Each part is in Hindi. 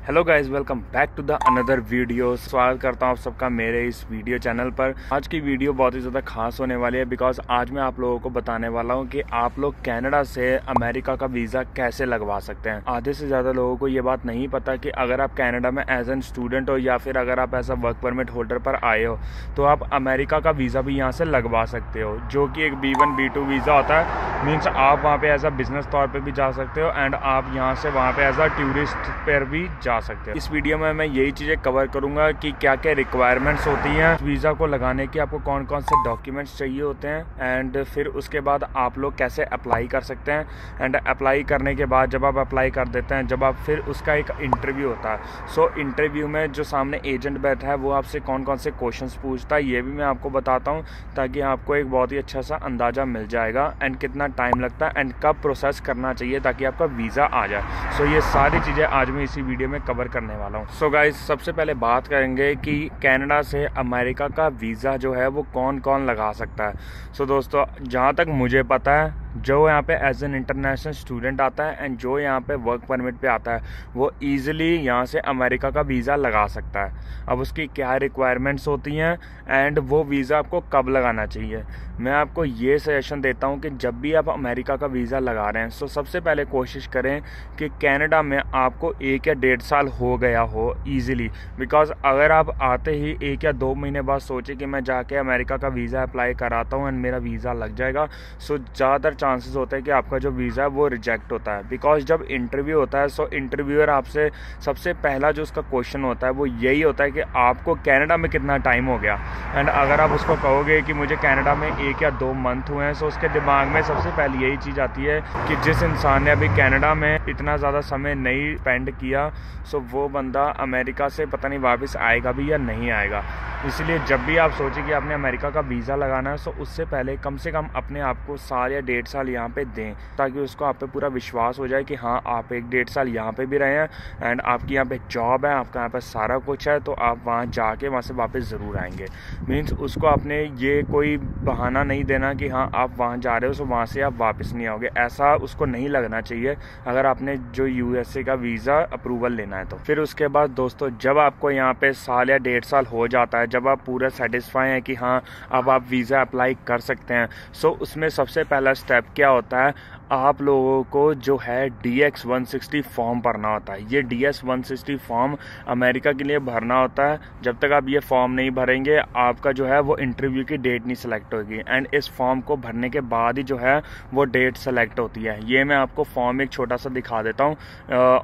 Hello guys, welcome back to the another video. स्वागत करता हूँ आप सबका मेरे इस वीडियो चैनल पर। आज की वीडियो बहुत ही ज़्यादा खास होने वाली है बिकॉज आज मैं आप लोगों को बताने वाला हूँ कि आप लोग कनाडा से अमेरिका का वीज़ा कैसे लगवा सकते हैं। आधे से ज़्यादा लोगों को ये बात नहीं पता कि अगर आप कनाडा में एज एन स्टूडेंट हो या फिर अगर आप as a work permit holder पर आए हो तो आप अमेरिका का वीज़ा भी यहाँ से लगवा सकते हो, जो कि एक B1 B2 वीज़ा होता है। मीन्स आप वहाँ पे एज अ बिजनेस तौर पे भी जा सकते हो एंड आप यहाँ से वहाँ पे एज अ टूरिस्ट पर भी जा सकते हो। इस वीडियो में मैं यही चीज़ें कवर करूँगा कि क्या क्या रिक्वायरमेंट्स होती हैं वीज़ा को लगाने की, आपको कौन कौन से डॉक्यूमेंट्स चाहिए होते हैं एंड फिर उसके बाद आप लोग कैसे अप्लाई कर सकते हैं। एंड अप्लाई करने के बाद जब आप अप्लाई कर देते हैं, जब आप फिर उसका एक इंटरव्यू होता है। सो इंटरव्यू में जो सामने एजेंट बैठा है वो आपसे कौन कौन से क्वेश्चंस पूछता है ये भी मैं आपको बताता हूँ, ताकि आपको एक बहुत ही अच्छा सा अंदाज़ा मिल जाएगा एंड कितना टाइम लगता है एंड कब प्रोसेस करना चाहिए ताकि आपका वीज़ा आ जाए। सो ये सारी चीज़ें आज मैं इसी वीडियो में कवर करने वाला हूँ। सो गाइस, सबसे पहले बात करेंगे कि कनाडा से अमेरिका का वीज़ा जो है वो कौन कौन लगा सकता है। सो दोस्तों, जहाँ तक मुझे पता है, जो यहाँ पे एज एन इंटरनेशनल स्टूडेंट आता है एंड जो यहाँ पे वर्क परमिट पे आता है वो ईजिली यहाँ से अमेरिका का वीज़ा लगा सकता है। अब उसकी क्या रिक्वायरमेंट्स होती हैं एंड वो वीज़ा आपको कब लगाना चाहिए, मैं आपको ये सजेशन देता हूँ कि जब भी आप अमेरिका का वीज़ा लगा रहे हैं सो सबसे पहले कोशिश करें कि कनाडा में आपको 1 या 1.5 साल हो गया हो ईजिली। बिकॉज अगर आप आते ही 1 या 2 महीने बाद सोचे कि मैं जाके अमेरिका का वीज़ा अप्लाई कराता हूँ एंड मेरा वीज़ा लग जाएगा, सो ज़्यादातर चांसेस होते हैं कि आपका जो वीज़ा है वो रिजेक्ट होता है। बिकॉज जब इंटरव्यू होता है सो इंटरव्यूअर आपसे सबसे पहला जो उसका क्वेश्चन होता है वो यही होता है कि आपको कनाडा में कितना टाइम हो गया। एंड अगर आप उसको कहोगे कि मुझे कनाडा में 1 या 2 मंथ हुए हैं, सो उसके दिमाग में सबसे पहले यही चीज़ आती है कि जिस इंसान ने अभी कनाडा में इतना ज़्यादा समय नहीं स्पेंड किया सो वो बंदा अमेरिका से पता नहीं वापस आएगा भी या नहीं आएगा। इसलिए जब भी आप सोचें कि आपने अमेरिका का वीज़ा लगाना है सो उससे पहले कम से कम अपने आप को 1 साल या 1.5 साल यहाँ पे दें, ताकि उसको आप पे पूरा विश्वास हो जाए कि हाँ आप 1-1.5 साल यहाँ पे भी रहे हैं एंड आपकी यहाँ पे जॉब है, आपका यहाँ पे सारा कुछ है, तो आप वहाँ जाके वहाँ से वापस ज़रूर आएंगे। मीन्स उसको आपने ये कोई बहाना नहीं देना कि हाँ आप वहाँ जा रहे हो सो वहाँ से आप वापस नहीं आओगे, ऐसा उसको नहीं लगना चाहिए अगर आपने जो USA का वीज़ा अप्रूवल लेना है तो। फिर उसके बाद दोस्तों, जब आपको यहाँ पे 1 साल या 1.5 साल हो जाता है, जब आप पूरा सेटिस्फाई हैं कि हाँ अब आप वीज़ा अप्लाई कर सकते हैं, सो उसमें सबसे पहला स्टेप क्या होता है, आप लोगों को जो है DS 160 फॉर्म भरना होता है। ये DS 160 फॉर्म अमेरिका के लिए भरना होता है। जब तक आप ये फॉर्म नहीं भरेंगे आपका जो है वो इंटरव्यू की डेट नहीं सेलेक्ट होगी एंड इस फॉर्म को भरने के बाद ही जो है वो डेट सेलेक्ट होती है। ये मैं आपको फॉर्म एक छोटा सा दिखा देता हूँ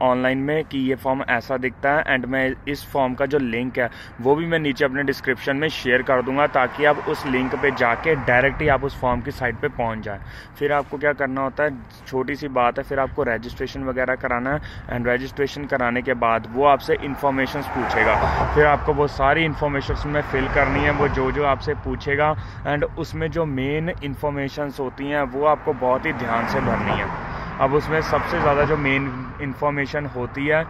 ऑनलाइन में कि ये फॉर्म ऐसा दिखता है एंड मैं इस फॉर्म का जो लिंक है वो भी मैं नीचे अपने डिस्क्रिप्शन में शेयर कर दूंगा, ताकि आप उस लिंक पे जाके डायरेक्ट ही आप उस फॉर्म की साइट पे पहुंच जाए। फिर आपको क्या करना होता है, छोटी सी बात है, फिर आपको रजिस्ट्रेशन वगैरह कराना है एंड रजिस्ट्रेशन कराने के बाद वो आपसे इन्फॉर्मेशन पूछेगा। फिर आपको वो सारी इन्फॉर्मेशन में फिल करनी है, वो जो आपसे पूछेगा एंड उसमें जो मेन इन्फॉर्मेशन होती हैं वो आपको बहुत ही ध्यान से भरनी है। अब उसमें सबसे ज़्यादा जो मेन इन्फॉर्मेशन होती है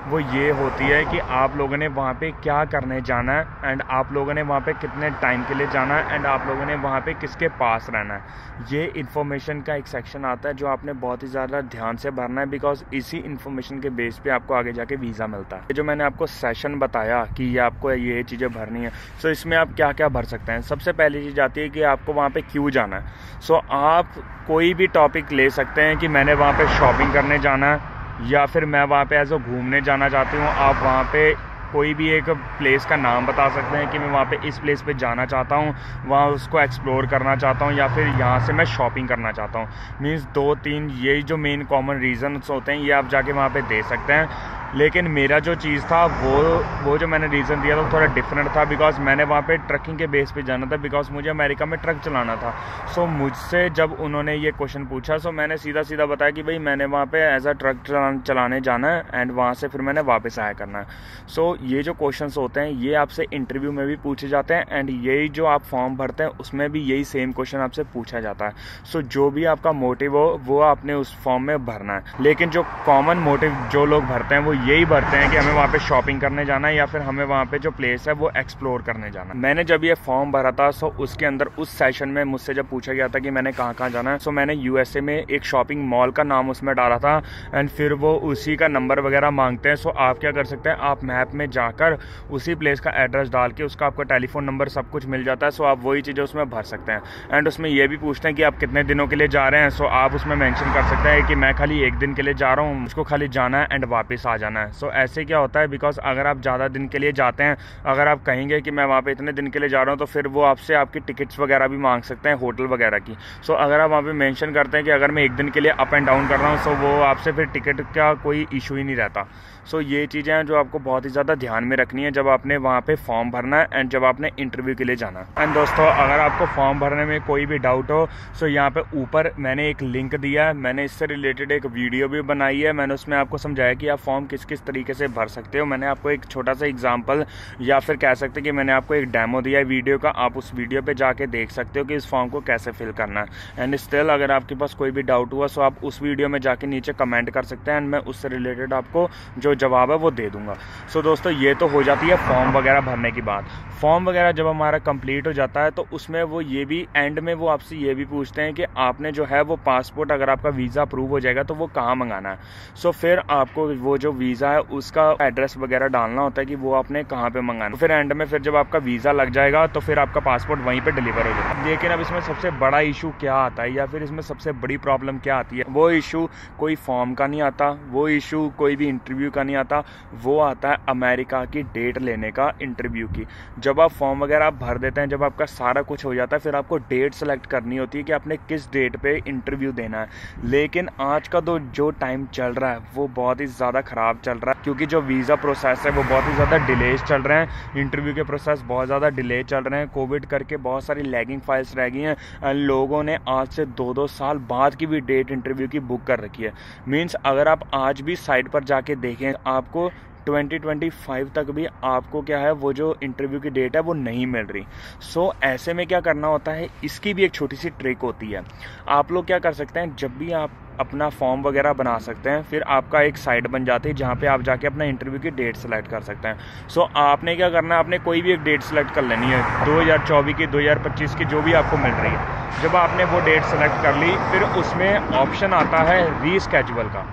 वो ये होती है कि आप लोगों ने वहाँ पे क्या करने जाना है एंड आप लोगों ने वहाँ पे कितने टाइम के लिए जाना है एंड आप लोगों ने वहाँ पे किसके पास रहना है। ये इन्फॉर्मेशन का एक सेक्शन आता है जो आपने बहुत ही ज़्यादा ध्यान से भरना है, बिकॉज इसी इन्फॉर्मेशन के बेस पे आपको आगे जाके वीज़ा मिलता है। जो मैंने आपको सेशन बताया कि ये आपको ये चीज़ें भरनी है, सो इसमें आप क्या क्या भर सकते हैं। सबसे पहली चीज़ आती है कि आपको वहाँ पर क्यों जाना है। सो आप कोई भी टॉपिक ले सकते हैं कि मैंने वहाँ पे शॉपिंग करने जाना है या फिर मैं वहाँ पे एज अ घूमने जाना चाहती हूँ। आप वहाँ पे कोई भी एक प्लेस का नाम बता सकते हैं कि मैं वहाँ पे इस प्लेस पे जाना चाहता हूँ, वहाँ उसको एक्सप्लोर करना चाहता हूँ या फिर यहाँ से मैं शॉपिंग करना चाहता हूँ। मीन्स 2-3 यही जो मेन कॉमन रीज़न्स होते हैं ये आप जाके वहाँ पे दे सकते हैं। लेकिन मेरा जो चीज़ था वो जो मैंने रीज़न दिया था थोड़ा डिफरेंट था, बिकॉज मैंने वहाँ पे ट्रकिंग के बेस पे जाना था, बिकॉज मुझे अमेरिका में ट्रक चलाना था। सो मुझसे जब उन्होंने ये क्वेश्चन पूछा सो मैंने सीधा सीधा बताया कि भाई मैंने वहाँ पे एज अ ट्रक चलाने जाना है एंड वहाँ से फिर मैंने वापस आया करना है। सो ये जो क्वेश्चंस होते हैं ये आपसे इंटरव्यू में भी पूछे जाते हैं एंड यही जो आप फॉर्म भरते हैं उसमें भी यही सेम क्वेश्चन आपसे पूछा जाता है। सो जो भी आपका मोटिव हो वो आपने उस फॉर्म में भरना है। लेकिन जो कॉमन मोटिव जो लोग भरते हैं वो यही भरते हैं कि हमें वहाँ पे शॉपिंग करने जाना है या फिर हमें वहाँ पे जो प्लेस है वो एक्सप्लोर करने जाना है। मैंने जब ये फॉर्म भरा था सो उसके अंदर उस सेशन में मुझसे जब पूछा गया था कि मैंने कहाँ कहाँ जाना है, सो मैंने यूएसए में एक शॉपिंग मॉल का नाम उसमें डाला था एंड फिर वो उसी का नंबर वगैरह मांगते हैं। सो आप क्या कर सकते हैं, आप मैप में जाकर उसी प्लेस का एड्रेस डाल के उसका आपका टेलीफोन नंबर सब कुछ मिल जाता है। सो आप वही चीज़ें उसमें भर सकते हैं एंड उसमें ये भी पूछते हैं कि आप कितने दिनों के लिए जा रहे हैं। सो आप उसमें मेंशन कर सकते हैं कि मैं खाली 1 दिन के लिए जा रहा हूँ, मुझको खाली जाना है एंड वापस आ जाना है। सो ऐसे क्या होता है, बिकॉज अगर आप ज़्यादा दिन के लिए जाते हैं, अगर आप कहेंगे कि मैं वहाँ पे इतने दिन के लिए जा रहा हूँ, तो फिर वो आपसे आपकी टिकट्स वगैरह भी मांग सकते हैं होटल वगैरह की। सो अगर आप वहाँ पे मेंशन करते हैं कि अगर मैं 1 दिन के लिए अप एंड डाउन कर रहा हूँ, सो वो आपसे फिर टिकट का कोई इशू ही नहीं रहता। सो ये चीज़ें हैं जो आपको बहुत ही ज़्यादा ध्यान में रखनी है जब आपने वहाँ पे फॉर्म भरना है एंड जब आपने इंटरव्यू के लिए जाना है। एंड दोस्तों, अगर आपको फॉर्म भरने में कोई भी डाउट हो, सो यहाँ पे ऊपर मैंने एक लिंक दिया है, मैंने इससे रिलेटेड एक वीडियो भी बनाई है। मैंने उसमें आपको समझाया कि आप फॉर्म किस किस तरीके से भर सकते हो। मैंने आपको एक छोटा सा एग्जाम्पल या फिर कह सकते कि मैंने आपको एक डेमो दिया है वीडियो का, आप उस वीडियो पर जाके देख सकते हो कि इस फॉर्म को कैसे फिल करना है। एंड स्टिल अगर आपके पास कोई भी डाउट हुआ, सो आप उस वीडियो में जाके नीचे कमेंट कर सकते हैं एंड मैं उससे रिलेटेड आपको जो जवाब है वो दे दूंगा। सो दोस्तों, ये तो हो जाती है फॉर्म वगैरह भरने की बात। फॉर्म वगैरह जब हमारा कंप्लीट हो जाता है तो उसमें वो ये भी एंड में वो आपसे ये भी पूछते हैं कि आपने जो है वो पासपोर्ट, अगर आपका वीज़ा अप्रूव हो जाएगा तो वो कहाँ मंगाना है। सो फिर आपको वो जो वीज़ा है उसका एड्रेस वगैरह डालना होता है कि वो आपने कहाँ पे मंगाना है। फिर एंड में फिर जब आपका वीज़ा लग जाएगा तो फिर आपका पासपोर्ट वहीं पर डिलीवर हो जाएगा। लेकिन अब इसमें सबसे बड़ा इशू क्या आता है या फिर इसमें सबसे बड़ी प्रॉब्लम क्या आती है, वो इशू कोई फॉर्म का नहीं आता, वो इशू कोई भी इंटरव्यू का नहीं आता, वो आता है अमेरिका की डेट लेने का, इंटरव्यू की। जब आप फॉर्म वगैरह आप भर देते हैं, जब आपका सारा कुछ हो जाता है, फिर आपको डेट सेलेक्ट करनी होती है कि आपने किस डेट पे इंटरव्यू देना है। लेकिन आज का तो जो टाइम चल रहा है वो बहुत ही ज़्यादा ख़राब चल रहा है, क्योंकि जो वीज़ा प्रोसेस है वो बहुत ही ज़्यादा डिलेज चल रहे हैं, इंटरव्यू के प्रोसेस बहुत ज़्यादा डिले चल रहे हैं। कोविड करके बहुत सारी लैगिंग फाइल्स रह गई हैं, लोगों ने आज से 2-2 साल बाद की भी डेट इंटरव्यू की बुक कर रखी है। मीन्स अगर आप आज भी साइट पर जाके देखें, आपको 2025 तक भी आपको क्या है वो जो इंटरव्यू की डेट है वो नहीं मिल रही। सो ऐसे में क्या करना होता है, इसकी भी एक छोटी सी ट्रिक होती है। आप लोग क्या कर सकते हैं, जब भी आप अपना फॉर्म वगैरह बना सकते हैं, फिर आपका एक साइट बन जाती है जहाँ पे आप जाके अपना इंटरव्यू की डेट सेलेक्ट कर सकते हैं। सो आपने क्या करना है, आपने कोई भी एक डेट सेलेक्ट कर लेनी है, 2024 की, 2025 की, जो भी आपको मिल रही है। जब आपने वो डेट सेलेक्ट कर ली, फिर उसमें ऑप्शन आता है रीस्केड्यूल का,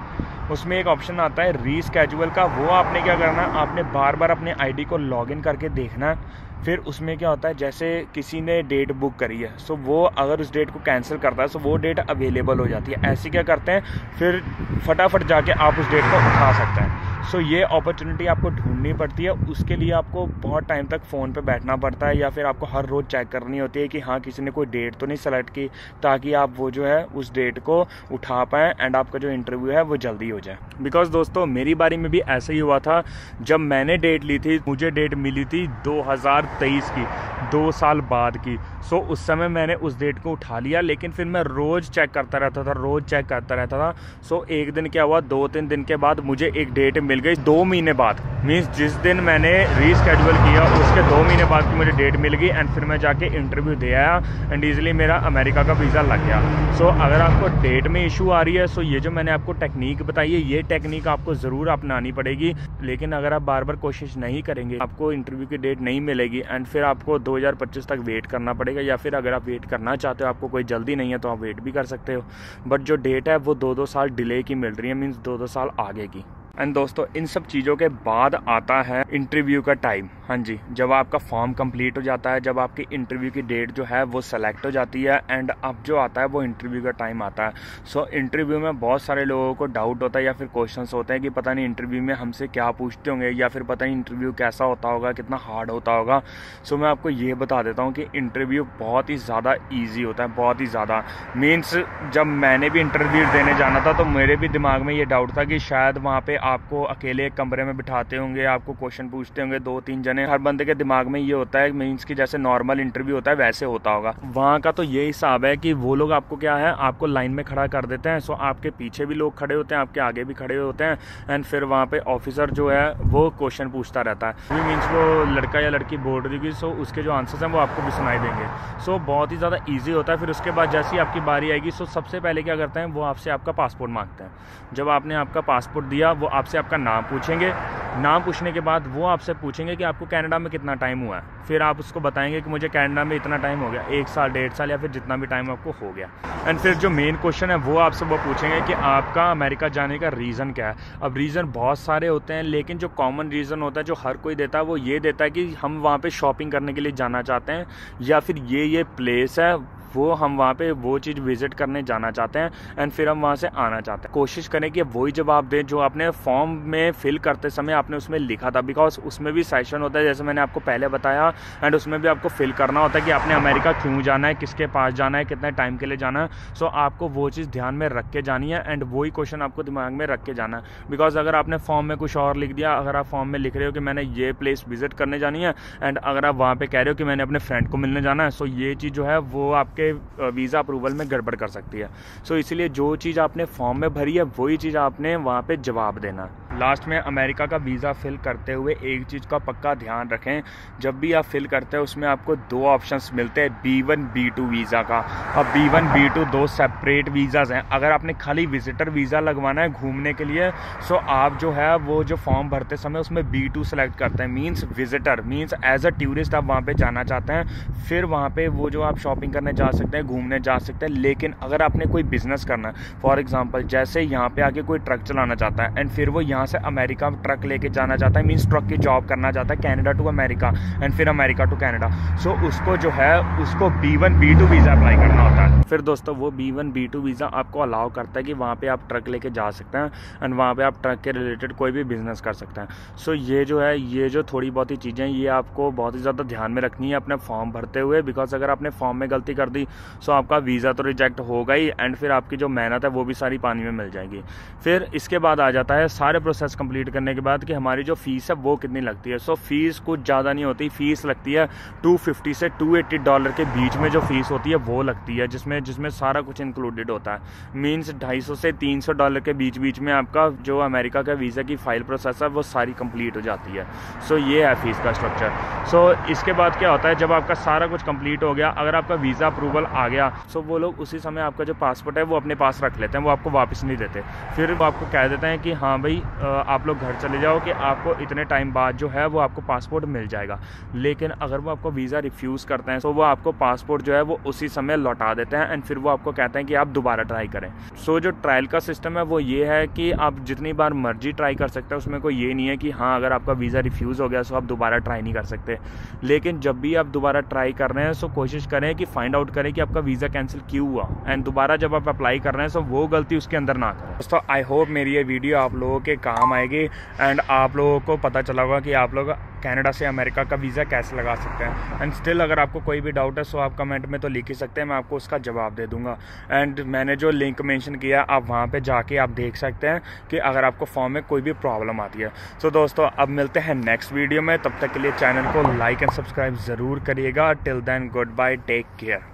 उसमें एक ऑप्शन आता है रीस्केड्यूल का। वो आपने क्या करना है, आपने बार बार अपने आईडी को लॉगिन करके देखना है। फिर उसमें क्या होता है, जैसे किसी ने डेट बुक करी है, सो वो अगर उस डेट को कैंसिल करता है, सो वो डेट अवेलेबल हो जाती है। ऐसे क्या करते हैं, फिर फटाफट जाके आप उस डेट को उठा सकते हैं। सो ये अपॉर्चुनिटी आपको ढूंढनी पड़ती है, उसके लिए आपको बहुत टाइम तक फ़ोन पे बैठना पड़ता है या फिर आपको हर रोज़ चेक करनी होती है कि हाँ किसी ने कोई डेट तो नहीं सेलेक्ट की, ताकि आप वो जो है उस डेट को उठा पाएँ एंड आपका जो इंटरव्यू है वो जल्दी हो जाए। बिकॉज दोस्तों, मेरी बारी में भी ऐसा ही हुआ था। जब मैंने डेट ली थी, मुझे डेट मिली थी 2023 की, 2 साल बाद की। सो उस समय मैंने उस डेट को उठा लिया, लेकिन फिर मैं रोज़ चेक करता रहता था, रोज़ चेक करता रहता था। सो एक दिन क्या हुआ, 2-3 दिन के बाद मुझे एक डेट मिल गई 2 महीने बाद। मीन्स जिस दिन मैंने रीस्केड्यूल किया उसके 2 महीने बाद की मुझे डेट मिल गई एंड फिर मैं जाके इंटरव्यू दे आया एंड ईजिली मेरा अमेरिका का वीज़ा लग गया। सो अगर आपको डेट में इशू आ रही है, सो ये जो मैंने आपको टेक्निक बताई है, ये टेक्निक आपको ज़रूर अपनानी पड़ेगी। लेकिन अगर आप बार बार कोशिश नहीं करेंगे, आपको इंटरव्यू की डेट नहीं मिलेगी एंड फिर आपको 2025 तक वेट करना पड़ेगा। या फिर अगर आप वेट करना चाहते हो, आपको कोई जल्दी नहीं है, तो आप वेट भी कर सकते हो। बट जो डेट है वो 2-2 साल डिले की मिल रही है, मीन्स 2-2 साल आगे की। एंड दोस्तों, इन सब चीज़ों के बाद आता है इंटरव्यू का टाइम। हाँ जी, जब आपका फॉर्म कंप्लीट हो जाता है, जब आपकी इंटरव्यू की डेट जो है वो सेलेक्ट हो जाती है एंड अब जो आता है वो इंटरव्यू का टाइम आता है। सो इंटरव्यू में बहुत सारे लोगों को डाउट होता है या फिर क्वेश्चंस होते हैं कि पता नहीं इंटरव्यू में हमसे क्या पूछते होंगे, या फिर पता नहीं इंटरव्यू कैसा होता होगा, कितना हार्ड होता होगा। सो मैं आपको ये बता देता हूँ कि इंटरव्यू बहुत ही ज़्यादा ईजी होता है, बहुत ही ज़्यादा। मीन्स जब मैंने भी इंटरव्यू देने जाना था तो मेरे भी दिमाग में ये डाउट था कि शायद वहाँ पर आपको अकेले एक कमरे में बिठाते होंगे, आपको क्वेश्चन पूछते होंगे 2-3 जने। हर बंदे के दिमाग में ये होता है मीन्स कि जैसे नॉर्मल इंटरव्यू होता है वैसे होता होगा। वहाँ का तो ये हिसाब है कि वो लोग आपको क्या है, आपको लाइन में खड़ा कर देते हैं। सो आपके पीछे भी लोग खड़े होते हैं, आपके आगे भी खड़े होते हैं, एंड फिर वहाँ पे ऑफिसर जो है वो क्वेश्चन पूछता रहता है। मीन्स वो लड़का या लड़की बोल रही होगी, सो उसके जो आंसर्स हैं वो आपको भी सुनाई देंगे। सो बहुत ही ज़्यादा ईजी होता है। फिर उसके बाद जैसे ही आपकी बारी आएगी, सो सबसे पहले क्या करते हैं, वो आपसे आपका पासपोर्ट मांगते हैं। जब आपने आपका पासपोर्ट दिया, वो आपसे आपका नाम पूछेंगे। नाम पूछने के बाद वो आपसे पूछेंगे कि आपको कनाडा में कितना टाइम हुआ है। फिर आप उसको बताएंगे कि मुझे कनाडा में इतना टाइम हो गया, 1 साल, 1.5 साल, या फिर जितना भी टाइम आपको हो गया। एंड फिर जो मेन क्वेश्चन है वो आपसे वो पूछेंगे कि आपका अमेरिका जाने का रीज़न क्या है। अब रीज़न बहुत सारे होते हैं, लेकिन जो कॉमन रीज़न होता है जो हर कोई देता है वो ये देता है कि हम वहाँ पे शॉपिंग करने के लिए जाना चाहते हैं, या फिर ये प्लेस है वो हम वहाँ पे वो चीज़ विजिट करने जाना चाहते हैं, एंड फिर हम वहाँ से आना चाहते हैं। कोशिश करें कि वही जवाब दें जो आपने फॉर्म में फिल करते समय आपने उसमें लिखा था, बिकॉज उसमें भी सेशन होता है जैसे मैंने आपको पहले बताया, एंड उसमें भी आपको फिल करना होता है कि आपने अमेरिका क्यों जाना है, किसके पास जाना है, कितने टाइम के लिए जाना है। सो आपको वो चीज़ ध्यान में रख के जानी है, एंड वही क्वेश्चन आपको दिमाग में रख के जाना है। बिकॉज अगर आपने फॉर्म में कुछ और लिख दिया, अगर आप फॉर्म में लिख रहे हो कि मैंने ये प्लेस विजिट करने जानी है, एंड अगर आप वहाँ पर कह रहे हो कि मैंने अपने फ्रेंड को मिलने जाना है, सो ये चीज़ जो है वो आपके वीज़ा अप्रूवल में गड़बड़ कर सकती है। सो इसलिए जो चीज़ आपने फॉर्म में भरी है वही चीज़ आपने वहाँ पे जवाब देना। लास्ट में अमेरिका का वीज़ा फिल करते हुए एक चीज़ का पक्का ध्यान रखें, जब भी आप फिल करते हैं उसमें आपको 2 ऑप्शंस मिलते हैं B1 B2 वीज़ा का। अब B1 B2 2 सेपरेट वीज़ाज हैं। अगर आपने खाली विजिटर वीज़ा लगवाना है घूमने के लिए, सो आप जो है वो जो फॉर्म भरते समय उसमें B2 सेलेक्ट करते हैं, means visitor, means as a tourist आप वहाँ पे जाना चाहते हैं। फिर वहाँ पे वो जो आप शॉपिंग करने जा सकते हैं, घूमने जा सकते हैं। लेकिन अगर आपने कोई बिजनेस करना है, फॉर एग्जांपल जैसे यहाँ पे आके कोई ट्रक चलाना चाहता है, एंड फिर वो यहाँ से अमेरिका ट्रक लेके जाना चाहता है, मीन्स ट्रक की जॉब करना चाहता है, कनाडा टू अमेरिका एंड फिर अमेरिका टू कनाडा, सो उसको जो है उसको B1 B2 वीज़ा अप्लाई करना होता है। फिर दोस्तों वो B1 B2 वीज़ा आपको अलाउ करता है कि वहाँ पे आप ट्रक लेके जा सकते हैं, एंड वहाँ पे आप ट्रक के रिलेटेड कोई भी बिजनेस कर सकते हैं। सो ये जो है, ये जो थोड़ी बहुत ही चीज़ें ये आपको बहुत ही ज़्यादा ध्यान में रखनी है अपने फॉर्म भरते हुए, बिकॉज अगर आपने फॉर्म में गलती कर दी सो आपका वीज़ा तो रिजेक्ट होगा ही, एंड फिर आपकी जो मेहनत है वो भी सारी पानी में मिल जाएगी। फिर इसके बाद आ जाता है सारे प्रोसेस कंप्लीट करने के बाद कि हमारी जो फीस है वो कितनी लगती है। सो फीस कुछ ज़्यादा नहीं होती, फीस लगती है $250 से $280 के बीच में जो फीस होती है वो लगती है, जिसमें सारा कुछ इंक्लूडेड होता है। मीन्स $250 से $300 के बीच में आपका जो अमेरिका का वीज़ा की फाइल प्रोसेस है वो सारी कंप्लीट हो जाती है। सो ये है फीस का स्ट्रक्चर। सो इसके बाद क्या होता है, जब आपका सारा कुछ कंप्लीट हो गया, अगर आपका वीज़ा अप्रूवल आ गया, सो वो लोग उसी समय आपका जो पासपोर्ट है वो अपने पास रख लेते हैं, वो आपको वापस नहीं देते। फिर वो आपको कह देते हैं कि हाँ भाई आप लोग घर चले जाओ, कि आपको इतने टाइम बाद जो है वो आपको पासपोर्ट मिल जाएगा। लेकिन अगर वो आपको वीज़ा रिफ्यूज़ करते हैं तो वो आपको पासपोर्ट जो है वो उसी समय लौटा देते हैं, एंड फिर वो आपको कहते हैं कि आप दोबारा ट्राई करें। सो जो ट्रायल का सिस्टम है वो ये है कि आप जितनी बार मर्जी ट्राई कर सकते हैं, उसमें कोई ये नहीं है कि हाँ अगर आपका वीज़ा रिफ्यूज़ हो गया सो आप दोबारा ट्राई नहीं कर सकते। लेकिन जब भी आप दोबारा ट्राई कर रहे हैं सो कोशिश करें कि फाइंड आउट करें कि आपका वीज़ा कैंसिल क्यों हुआ, एंड दोबारा जब आप अप्लाई कर रहे हैं सो वो गलती उसके अंदर ना करें। दोस्तों आई होप मेरी ये वीडियो आप लोगों के काम आएगी, एंड आप लोगों को पता चला होगा कि आप लोग कनाडा से अमेरिका का वीज़ा कैसे लगा सकते हैं। एंड स्टिल अगर आपको कोई भी डाउट है सो आप कमेंट में तो लिख ही सकते हैं, मैं आपको उसका जवाब दे दूंगा। एंड मैंने जो लिंक मेंशन किया आप वहाँ पे जाके आप देख सकते हैं कि अगर आपको फॉर्म में कोई भी प्रॉब्लम आती है। सो दोस्तों अब मिलते हैं नेक्स्ट वीडियो में, तब तक के लिए चैनल को लाइक एंड सब्सक्राइब ज़रूर करिएगा। Till then goodbye, take care.